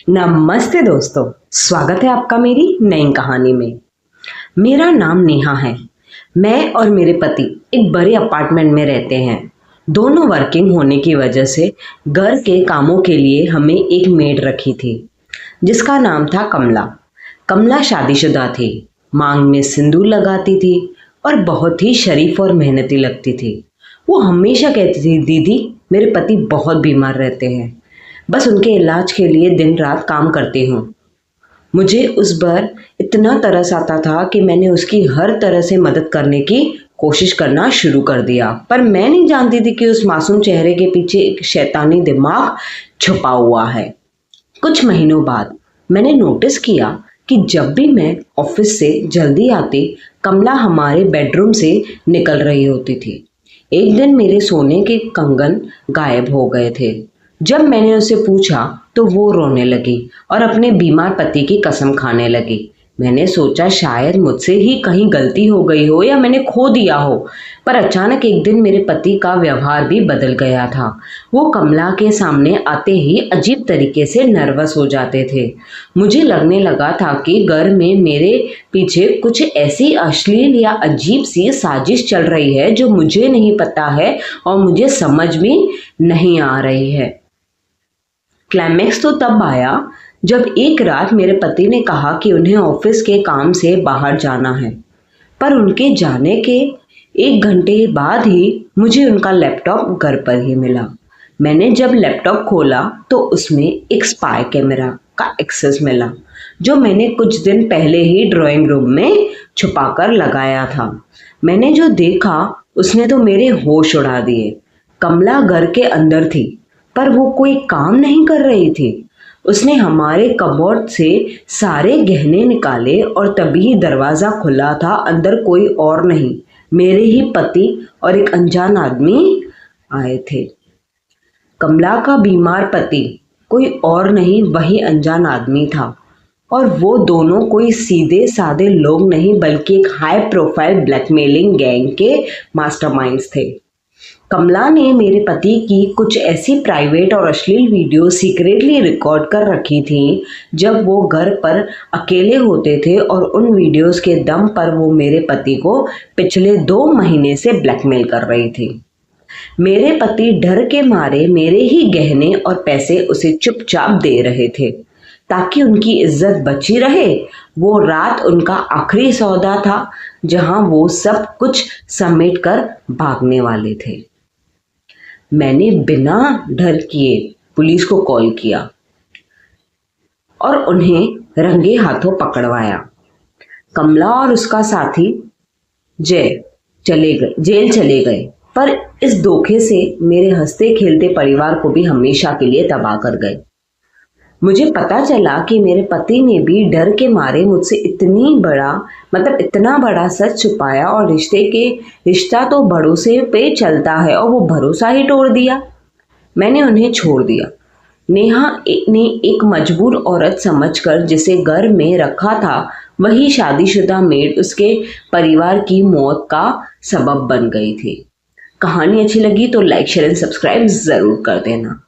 नमस्ते दोस्तों, स्वागत है आपका मेरी नई कहानी में। मेरा नाम नेहा है। मैं और मेरे पति एक बड़े अपार्टमेंट में रहते हैं। दोनों वर्किंग होने की वजह से घर के कामों के लिए हमें एक मेड रखी थी जिसका नाम था कमला। कमला शादीशुदा थी, मांग में सिंदूर लगाती थी और बहुत ही शरीफ और मेहनती लगती थी। वो हमेशा कहती थी, दीदी मेरे पति बहुत बीमार रहते हैं, बस उनके इलाज के लिए दिन रात काम करती हूँ। मुझे उस पर इतना तरस आता था कि मैंने उसकी हर तरह से मदद करने की कोशिश करना शुरू कर दिया, पर मैं नहीं जानती थी कि उस मासूम चेहरे के पीछे एक शैतानी दिमाग छुपा हुआ है। कुछ महीनों बाद मैंने नोटिस किया कि जब भी मैं ऑफिस से जल्दी आती, कमला हमारे बेडरूम से निकल रही होती थी। एक दिन मेरे सोने के कंगन गायब हो गए थे। जब मैंने उसे पूछा तो वो रोने लगी और अपने बीमार पति की कसम खाने लगी। मैंने सोचा शायद मुझसे ही कहीं गलती हो गई हो या मैंने खो दिया हो, पर अचानक एक दिन मेरे पति का व्यवहार भी बदल गया था। वो कमला के सामने आते ही अजीब तरीके से नर्वस हो जाते थे। मुझे लगने लगा था कि घर में मेरे पीछे कुछ ऐसी अश्लील या अजीब सी साजिश चल रही है जो मुझे नहीं पता है और मुझे समझ भी नहीं आ रही है। क्लाइमैक्स तो तब आया जब एक रात मेरे पति ने कहा कि उन्हें ऑफिस के काम से बाहर जाना है, पर उनके जाने के 1 घंटे बाद ही मुझे उनका लैपटॉप घर पर ही मिला। मैंने जब लैपटॉप खोला तो उसमें एक स्पाई कैमरा का एक्सेस मिला जो मैंने कुछ दिन पहले ही ड्राइंग रूम में छुपाकर लगाया था। मैंने जो देखा उसने तो मेरे होश उड़ा दिए। कमला घर के अंदर थी, पर वो कोई काम नहीं कर रही थी। उसने हमारे कबोर्ड से सारे गहने निकाले और तभी दरवाज़ा खुला था। अंदर कोई और नहीं, मेरे ही पति और एक अनजान आदमी आए थे। कमला का बीमार पति कोई और नहीं, वही अनजान आदमी था, और वो दोनों कोई सीधे साधे लोग नहीं बल्कि एक हाई प्रोफाइल ब्लैकमेलिंग गैंग के मास्टरमाइंड्स थे। कमला ने मेरे पति की कुछ ऐसी प्राइवेट और अश्लील वीडियो सीक्रेटली रिकॉर्ड कर रखी थी जब वो घर पर अकेले होते थे, और उन वीडियोस के दम पर वो मेरे पति को पिछले 2 महीने से ब्लैकमेल कर रही थी। मेरे पति डर के मारे मेरे ही गहने और पैसे उसे चुपचाप दे रहे थे ताकि उनकी इज्जत बची रहे। वो रात उनका आखिरी सौदा था जहां वो सब कुछ समेट कर भागने वाले थे। मैंने बिना डर किए पुलिस को कॉल किया और उन्हें रंगे हाथों पकड़वाया। कमला और उसका साथी जेल चले गए, पर इस धोखे से मेरे हंसते खेलते परिवार को भी हमेशा के लिए तबाह कर गए। मुझे पता चला कि मेरे पति ने भी डर के मारे मुझसे इतना बड़ा सच छुपाया, और रिश्ता तो भरोसे पे चलता है और वो भरोसा ही तोड़ दिया। मैंने उन्हें छोड़ दिया। नेहा ने एक मजबूर औरत समझकर जिसे घर में रखा था, वही शादीशुदा मेड उसके परिवार की मौत का सबब बन गई थी। कहानी अच्छी लगी तो लाइक शेयर एंड सब्सक्राइब जरूर कर देना।